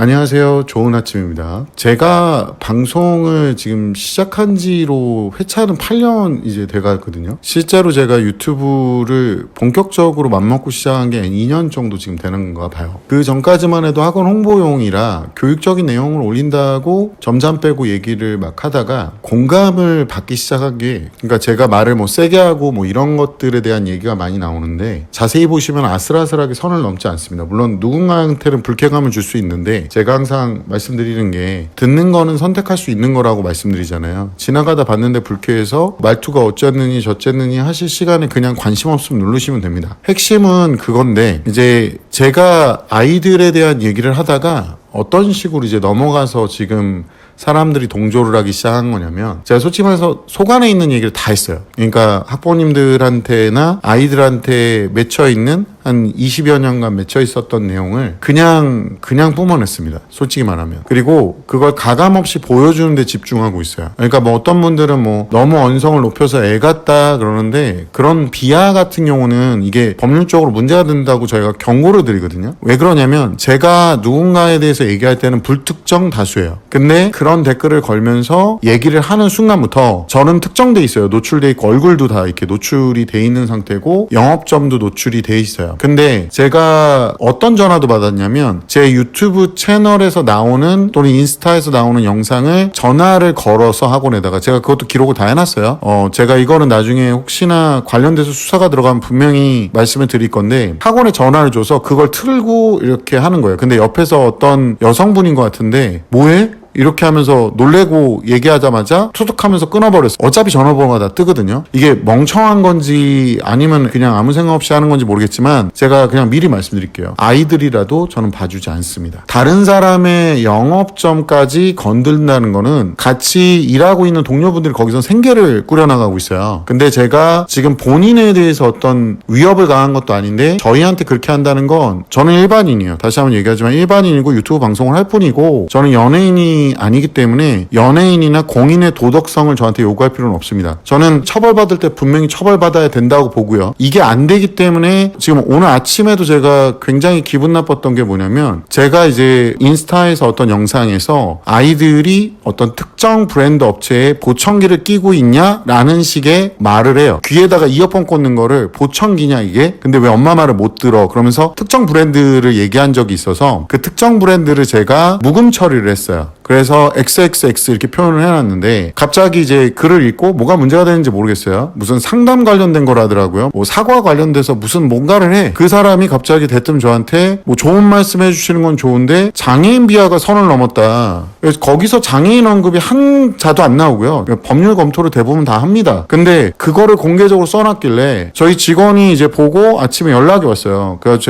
안녕하세요. 좋은 아침입니다. 제가 방송을 지금 시작한 지로 회차는 8년 이제 돼가거든요. 실제로 제가 유튜브를 본격적으로 맘먹고 시작한 게 2년 정도 지금 되는 건가 봐요. 그 전까지만 해도 학원 홍보용이라 교육적인 내용을 올린다고 점잠 빼고 얘기를 막 하다가 공감을 받기 시작한 게, 그러니까 제가 말을 뭐 세게 하고 뭐 이런 것들에 대한 얘기가 많이 나오는데 자세히 보시면 아슬아슬하게 선을 넘지 않습니다. 물론 누군가한테는 불쾌감을 줄 수 있는데 제가 항상 말씀드리는 게, 듣는 거는 선택할 수 있는 거라고 말씀드리잖아요. 지나가다 봤는데 불쾌해서 말투가 어쨌느니 저쨌느니 하실 시간에 그냥 관심 없으면 누르시면 됩니다. 핵심은 그건데, 이제 제가 아이들에 대한 얘기를 하다가 어떤 식으로 이제 넘어가서 지금 사람들이 동조를 하기 시작한 거냐면, 제가 솔직히 말해서 속 안에 있는 얘기를 다 했어요. 그러니까 학부모님들한테나 아이들한테 맺혀있는 한 20여 년간 맺혀 있었던 내용을 그냥 뿜어냈습니다. 솔직히 말하면. 그리고 그걸 가감없이 보여주는 데 집중하고 있어요. 그러니까 뭐 어떤 분들은 뭐 너무 언성을 높여서 애 같다 그러는데, 그런 비하 같은 경우는 이게 법률적으로 문제가 된다고 저희가 경고를 드리거든요. 왜 그러냐면, 제가 누군가에 대해서 얘기할 때는 불특정 다수예요. 근데 그런 댓글을 걸면서 얘기를 하는 순간부터 저는 특정돼 있어요. 노출돼 있고 얼굴도 다 이렇게 노출이 돼 있는 상태고 영업점도 노출이 돼 있어요. 근데 제가 어떤 전화도 받았냐면, 제 유튜브 채널에서 나오는 또는 인스타에서 나오는 영상을 전화를 걸어서 학원에다가, 제가 그것도 기록을 다 해놨어요. 제가 이거는 나중에 혹시나 관련돼서 수사가 들어가면 분명히 말씀을 드릴 건데, 학원에 전화를 줘서 그걸 틀고 이렇게 하는 거예요. 근데 옆에서 어떤 여성분인 것 같은데, 뭐해? 이렇게 하면서 놀래고 얘기하자마자 투둑하면서 끊어버렸어. 어차피 전화번호가 다 뜨거든요. 이게 멍청한 건지 아니면 그냥 아무 생각 없이 하는 건지 모르겠지만, 제가 그냥 미리 말씀드릴게요. 아이들이라도 저는 봐주지 않습니다. 다른 사람의 영업점까지 건든다는 거는 같이 일하고 있는 동료분들이 거기서 생계를 꾸려나가고 있어요. 근데 제가 지금 본인에 대해서 어떤 위협을 가한 것도 아닌데 저희한테 그렇게 한다는 건, 저는 일반인이에요. 다시 한번 얘기하지만 일반인이고 유튜브 방송을 할 뿐이고, 저는 연예인이 아니기 때문에 연예인이나 공인의 도덕성을 저한테 요구할 필요는 없습니다. 저는 처벌받을 때 분명히 처벌받아야 된다고 보고요. 이게 안 되기 때문에 지금 오늘 아침에도 제가 굉장히 기분 나빴던 게 뭐냐면, 제가 이제 인스타에서 어떤 영상에서 아이들이 어떤 특정 브랜드 업체에 보청기를 끼고 있냐라는 식의 말을 해요. 귀에다가 이어폰 꽂는 거를 보청기냐 이게? 근데 왜 엄마 말을 못 들어? 그러면서 특정 브랜드를 얘기한 적이 있어서 그 특정 브랜드를 제가 묵음 처리를 했어요. 그래서 XXX 이렇게 표현을 해놨는데, 갑자기 이제 글을 읽고 뭐가 문제가 되는지 모르겠어요. 무슨 상담 관련된 거라더라고요. 뭐 사과 관련돼서 무슨 뭔가를 해. 그 사람이 갑자기 대뜸 저한테 뭐 좋은 말씀 해주시는 건 좋은데 장애인 비하가 선을 넘었다. 그래서 거기서 장애인 언급이 한 자도 안 나오고요. 법률 검토를 대부분 다 합니다. 근데 그거를 공개적으로 써놨길래 저희 직원이 이제 보고 아침에 연락이 왔어요. 그래서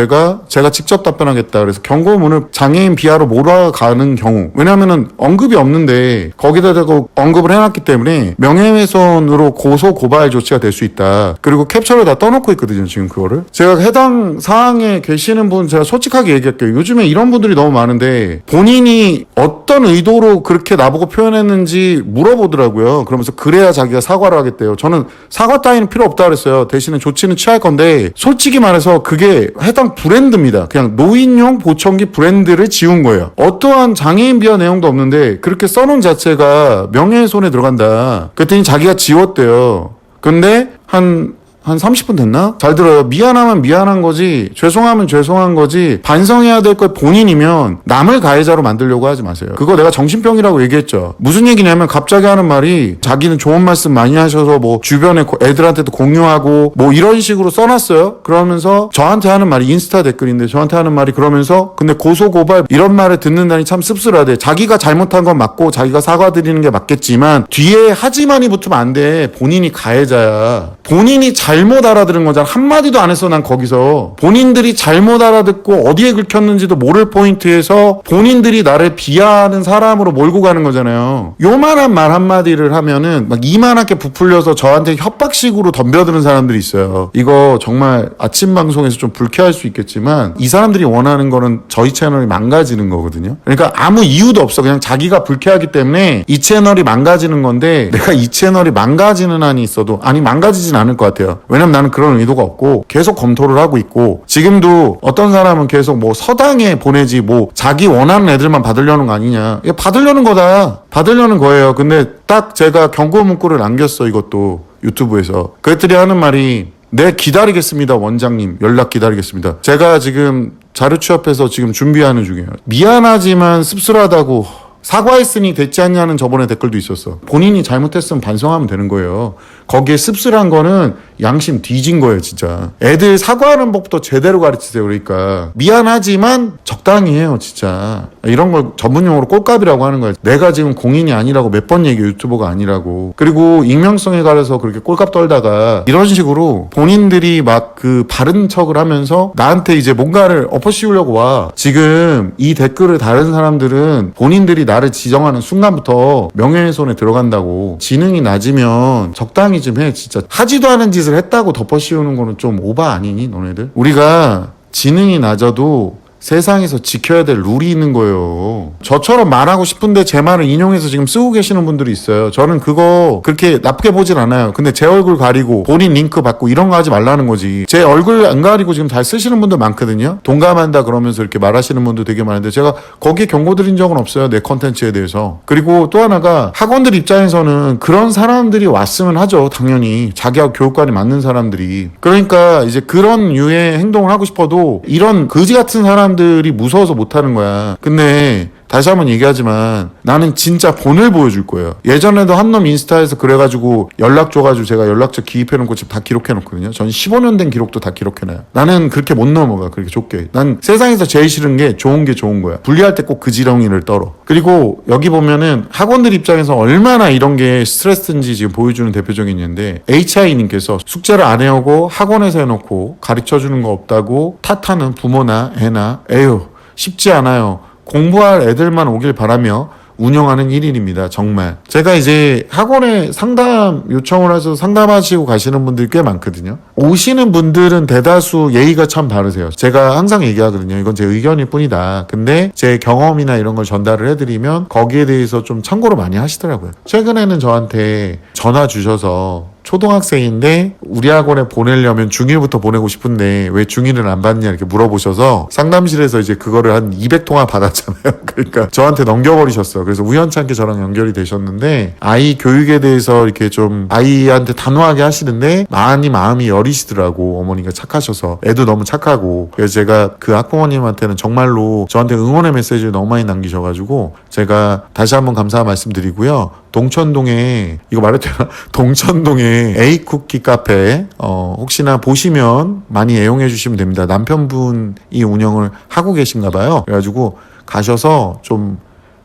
제가 직접 답변하겠다. 그래서 경고문을 장애인 비하로 몰아가는 경우, 왜냐면은 언급이 없는데 거기다 대고 언급을 해놨기 때문에 명예훼손으로 고소 고발 조치가 될 수 있다. 그리고 캡처를 다 떠놓고 있거든요, 지금 그거를. 제가 해당 사항에 계시는 분 제가 솔직하게 얘기할게요. 요즘에 이런 분들이 너무 많은데 본인이 어떤 의도로 그렇게 나보고 표현했는지 물어보더라고요. 그러면서 그래야 자기가 사과를 하겠대요. 저는 사과 따위는 필요 없다 그랬어요. 대신에 조치는 취할 건데, 솔직히 말해서 그게 해당 브랜드입니다. 그냥 노인용 보청기 브랜드를 지운 거예요. 어떠한 장애인 비하 내용도 없는데 그렇게 써놓은 자체가 명예훼손에 들어간다. 그랬더니 자기가 지웠대요. 근데 한 30분 됐나? 잘 들어요. 미안하면 미안한 거지, 죄송하면 죄송한 거지, 반성해야 될 걸 본인이면 남을 가해자로 만들려고 하지 마세요. 그거 내가 정신병이라고 얘기했죠. 무슨 얘기냐면, 갑자기 하는 말이 자기는 좋은 말씀 많이 하셔서 뭐 주변에 애들한테도 공유하고 뭐 이런 식으로 써놨어요. 그러면서 저한테 하는 말이, 인스타 댓글인데 저한테 하는 말이, 그러면서 근데 고소고발 이런 말을 듣는다니 참 씁쓸하대. 자기가 잘못한 건 맞고 자기가 사과드리는 게 맞겠지만 뒤에 하지만이 붙으면 안 돼. 본인이 가해자야. 본인이 잘못 알아들은 거잖아. 한마디도 안 했어. 난 거기서 본인들이 잘못 알아듣고 어디에 긁혔는지도 모를 포인트에서 본인들이 나를 비하하는 사람으로 몰고 가는 거잖아요. 요만한 말 한마디를 하면은 막 이만하게 부풀려서 저한테 협박식으로 덤벼드는 사람들이 있어요. 이거 정말 아침 방송에서 좀 불쾌할 수 있겠지만, 이 사람들이 원하는 거는 저희 채널이 망가지는 거거든요. 그러니까 아무 이유도 없어. 그냥 자기가 불쾌하기 때문에 이 채널이 망가지는 건데, 내가 이 채널이 망가지는 한이 있어도, 아니 망가지진 않을 것 같아요. 왜냐면 나는 그런 의도가 없고 계속 검토를 하고 있고, 지금도 어떤 사람은 계속 뭐 서당에 보내지 뭐 자기 원하는 애들만 받으려는 거 아니냐. 이게 받으려는 거다. 받으려는 거예요. 근데 딱 제가 경고 문구를 남겼어. 이것도 유튜브에서. 그들이 하는 말이, 네, 기다리겠습니다. 원장님 연락 기다리겠습니다. 제가 지금 자료 취합해서 지금 준비하는 중이에요. 미안하지만 씁쓸하다고 사과했으니 됐지 않냐는 저번에 댓글도 있었어. 본인이 잘못했으면 반성하면 되는 거예요. 거기에 씁쓸한 거는 양심 뒤진 거예요, 진짜. 애들 사과하는 법부터 제대로 가르치세요. 그러니까 미안하지만 적당히 해요, 진짜. 이런 걸 전문용어로 꼴값이라고 하는 거예요. 내가 지금 공인이 아니라고 몇 번 얘기해, 유튜버가 아니라고. 그리고 익명성에 가려서 그렇게 꼴값 떨다가 이런 식으로 본인들이 막 그 바른 척을 하면서 나한테 이제 뭔가를 엎어씌우려고 와. 지금 이 댓글을 다른 사람들은 본인들이 나를 지정하는 순간부터 명예훼손에 들어간다고. 지능이 낮으면 적당히 좀 해. 진짜 하지도 않은 짓을 했다고 덮어씌우는 거는 좀 오바 아니니, 너네들? 우리가 지능이 낮아도 세상에서 지켜야 될 룰이 있는 거예요. 저처럼 말하고 싶은데 제 말을 인용해서 지금 쓰고 계시는 분들이 있어요. 저는 그거 그렇게 나쁘게 보진 않아요. 근데 제 얼굴 가리고 본인 링크 받고 이런 거 하지 말라는 거지. 제 얼굴 안 가리고 지금 잘 쓰시는 분들 많거든요. 동감한다 그러면서 이렇게 말하시는 분들 되게 많은데 제가 거기에 경고 드린 적은 없어요. 내 컨텐츠에 대해서. 그리고 또 하나가, 학원들 입장에서는 그런 사람들이 왔으면 하죠. 당연히 자기하고 교육관이 맞는 사람들이. 그러니까 이제 그런 유의 행동을 하고 싶어도 이런 거지 같은 사람들이 무서워서 못하는 거야. 근데 다시 한번 얘기하지만 나는 진짜 본을 보여줄 거예요. 예전에도 한 놈 인스타에서 그래가지고 연락 줘가지고 제가 연락처 기입해놓고 지금 다 기록해놓거든요. 전 15년 된 기록도 다 기록해놔요. 나는 그렇게 못 넘어가. 그렇게 좁게. 난 세상에서 제일 싫은 게 좋은 게 좋은 거야. 분리할 때 꼭 그 지렁이를 떨어. 그리고 여기 보면은 학원들 입장에서 얼마나 이런 게 스트레스인지 지금 보여주는 대표적인 예인데, HI님께서 숙제를 안 해오고 학원에서 해놓고 가르쳐주는 거 없다고 탓하는 부모나 애나, 에휴 쉽지 않아요. 공부할 애들만 오길 바라며 운영하는 1인입니다. 정말. 제가 이제 학원에 상담 요청을 해서 상담하시고 가시는 분들이 꽤 많거든요. 오시는 분들은 대다수 예의가 참 바르세요. 제가 항상 얘기하거든요. 이건 제 의견일 뿐이다. 근데 제 경험이나 이런 걸 전달을 해드리면 거기에 대해서 좀 참고를 많이 하시더라고요. 최근에는 저한테 전화 주셔서, 초등학생인데 우리 학원에 보내려면 중1부터 보내고 싶은데 왜 중1을 안 받냐 이렇게 물어보셔서 상담실에서 이제 그거를 한 200통화 받았잖아요. 그러니까 저한테 넘겨버리셨어요. 그래서 우연찮게 저랑 연결이 되셨는데, 아이 교육에 대해서 이렇게 좀 아이한테 단호하게 하시는데 많이 마음이 여리시더라고. 어머니가 착하셔서. 애도 너무 착하고. 그래서 제가 그 학부모님한테는 정말로 저한테 응원의 메시지를 너무 많이 남기셔가지고 제가 다시 한번 감사 말씀드리고요. 동천동에, 이거 말해도 되나? 동천동에 A쿠키 카페, 혹시나 보시면 많이 애용해 주시면 됩니다. 남편분이 운영을 하고 계신가 봐요. 그래가지고 가셔서 좀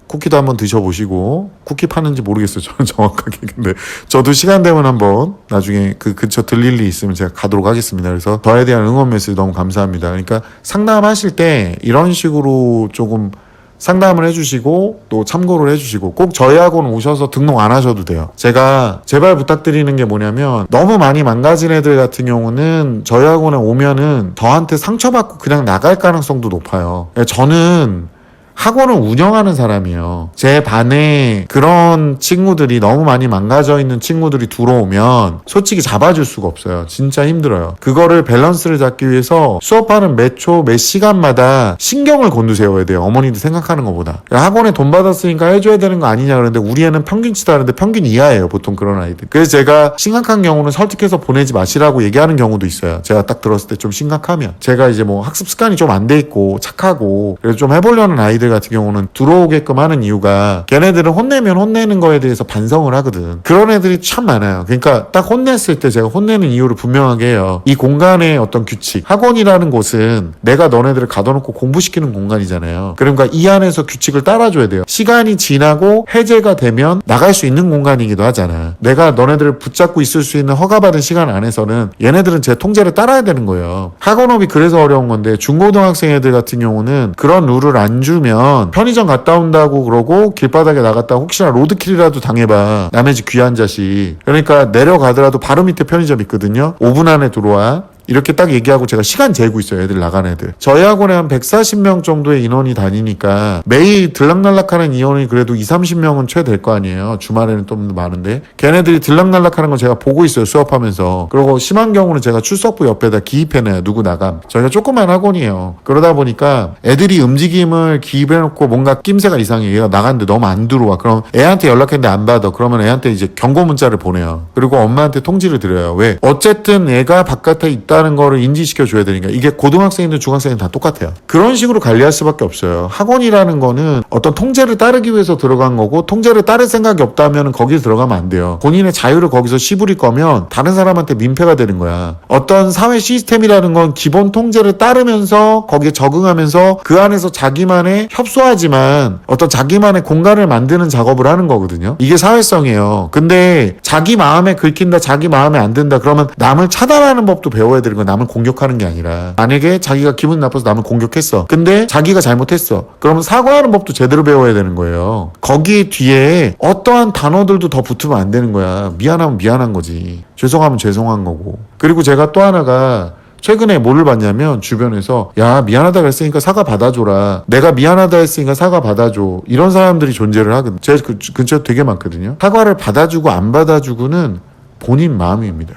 쿠키도 한번 드셔보시고, 쿠키 파는지 모르겠어요. 저는 정확하게. 근데 저도 시간 되면 한번 나중에 그 근처 들릴 일 있으면 제가 가도록 하겠습니다. 그래서 저에 대한 응원 메시지 너무 감사합니다. 그러니까 상담하실 때 이런 식으로 조금 상담을 해주시고 또 참고를 해주시고, 꼭 저희 학원 오셔서 등록 안 하셔도 돼요. 제가 제발 부탁드리는 게 뭐냐면, 너무 많이 망가진 애들 같은 경우는 저희 학원에 오면은 저한테 상처받고 그냥 나갈 가능성도 높아요. 저는 학원을 운영하는 사람이에요. 제 반에 그런 친구들이, 너무 많이 망가져 있는 친구들이 들어오면 솔직히 잡아줄 수가 없어요. 진짜 힘들어요. 그거를 밸런스를 잡기 위해서 수업하는 몇 초, 몇 시간마다 신경을 곤두세워야 돼요. 어머니들 생각하는 것보다. 학원에 돈 받았으니까 해줘야 되는 거 아니냐 그러는데, 우리 애는 평균치다 하는데 평균 이하예요. 보통 그런 아이들. 그래서 제가 심각한 경우는 설득해서 보내지 마시라고 얘기하는 경우도 있어요. 제가 딱 들었을 때 좀 심각하면. 제가 이제 뭐 학습 습관이 좀 안 돼 있고 착하고 그래서 좀 해보려는 아이들 같은 경우는 들어오게끔 하는 이유가, 걔네들은 혼내면 혼내는 거에 대해서 반성을 하거든. 그런 애들이 참 많아요. 그러니까 딱 혼냈을 때 제가 혼내는 이유를 분명하게 해요. 이 공간의 어떤 규칙, 학원이라는 곳은 내가 너네들을 가둬놓고 공부시키는 공간이잖아요. 그러니까 이 안에서 규칙을 따라줘야 돼요. 시간이 지나고 해제가 되면 나갈 수 있는 공간이기도 하잖아. 내가 너네들을 붙잡고 있을 수 있는 허가받은 시간 안에서는 얘네들은 제 통제를 따라야 되는 거예요. 학원업이 그래서 어려운 건데, 중고등학생 애들 같은 경우는 그런 룰을 안 주면 편의점 갔다 온다고 그러고 길바닥에 나갔다 혹시나 로드킬이라도 당해봐. 남의 집 귀한 자식. 그러니까 내려가더라도 바로 밑에 편의점 있거든요. 5분 안에 들어와. 이렇게 딱 얘기하고 제가 시간 재고 있어요. 애들 나간 애들. 저희 학원에 한 140명 정도의 인원이 다니니까 매일 들락날락하는 인원이 그래도 20-30명은 최 될 거 아니에요. 주말에는 좀 많은데 걔네들이 들락날락하는 거 제가 보고 있어요. 수업하면서. 그리고 심한 경우는 제가 출석부 옆에다 기입해놔요. 누구 나감. 저희가 조그만 학원이에요. 그러다 보니까 애들이 움직임을 기입해놓고 뭔가 낌새가 이상해. 얘가 나갔는데 너무 안 들어와. 그럼 애한테 연락했는데 안 받아. 그러면 애한테 이제 경고 문자를 보내요. 그리고 엄마한테 통지를 드려요. 왜? 어쨌든 애가 바깥에 있다는 거를 인지시켜줘야 되니까. 이게 고등학생이든 중학생이든 다 똑같아요. 그런 식으로 관리할 수밖에 없어요. 학원이라는 거는 어떤 통제를 따르기 위해서 들어간 거고 통제를 따를 생각이 없다면 거기에 들어가면 안 돼요. 본인의 자유를 거기서 시부릴 거면 다른 사람한테 민폐가 되는 거야. 어떤 사회 시스템이라는 건 기본 통제를 따르면서 거기에 적응하면서 그 안에서 자기만의 협소하지만 어떤 자기만의 공간을 만드는 작업을 하는 거거든요. 이게 사회성이에요. 근데 자기 마음에 긁힌다, 자기 마음에 안 든다 그러면 남을 차단하는 법도 배워야 되는 거야. 남을 공격하는 게 아니라. 만약에 자기가 기분 나빠서 남을 공격했어. 근데 자기가 잘못했어. 그러면 사과하는 법도 제대로 배워야 되는 거예요. 거기 뒤에 어떠한 단어들도 더 붙으면 안 되는 거야. 미안하면 미안한 거지. 죄송하면 죄송한 거고. 그리고 제가 또 하나가 최근에 뭐를 봤냐면 주변에서 야 미안하다 그랬으니까 사과 받아줘라. 내가 미안하다 했으니까 사과 받아줘. 이런 사람들이 존재를 하거든요. 제 근처에 되게 많거든요. 사과를 받아주고 안 받아주고는 본인 마음입니다.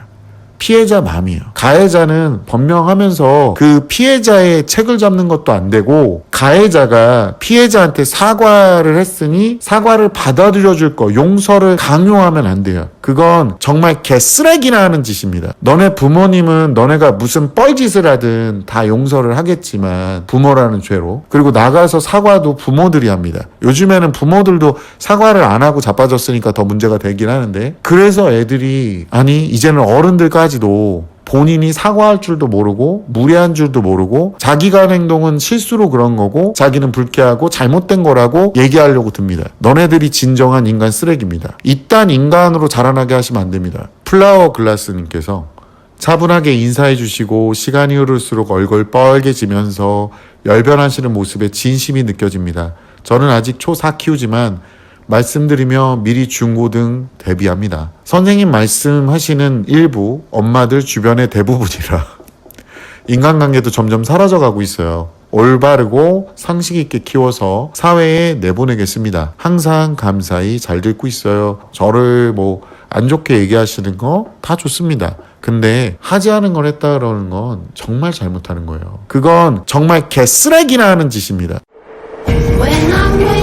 피해자 마음이에요. 가해자는 변명하면서 그 피해자의 책을 잡는 것도 안 되고 가해자가 피해자한테 사과를 했으니 사과를 받아들여 줄 거, 용서를 강요하면 안 돼요. 그건 정말 개쓰레기나 하는 짓입니다. 너네 부모님은 너네가 무슨 뻘짓을 하든 다 용서를 하겠지만 부모라는 죄로. 그리고 나가서 사과도 부모들이 합니다. 요즘에는 부모들도 사과를 안 하고 자빠졌으니까 더 문제가 되긴 하는데 그래서 애들이 아니 이제는 어른들까지도 본인이 사과할 줄도 모르고 무례한 줄도 모르고 자기가 한 행동은 실수로 그런 거고 자기는 불쾌하고 잘못된 거라고 얘기하려고 듭니다. 너네들이 진정한 인간 쓰레기입니다. 이딴 인간으로 자라나게 하시면 안 됩니다. 플라워 글라스님께서 차분하게 인사해 주시고 시간이 흐를수록 얼굴 뻘개지면서 열변하시는 모습에 진심이 느껴집니다. 저는 아직 초4 키우지만 말씀드리며 미리 중고등 대비합니다. 선생님 말씀하시는 일부 엄마들 주변의 대부분이라 인간관계도 점점 사라져가고 있어요. 올바르고 상식 있게 키워서 사회에 내보내겠습니다. 항상 감사히 잘 듣고 있어요. 저를 뭐 안 좋게 얘기하시는 거 다 좋습니다. 근데 하지 않은 걸 했다 그러는 건 정말 잘못하는 거예요. 그건 정말 개쓰레기나 하는 짓입니다. When I'm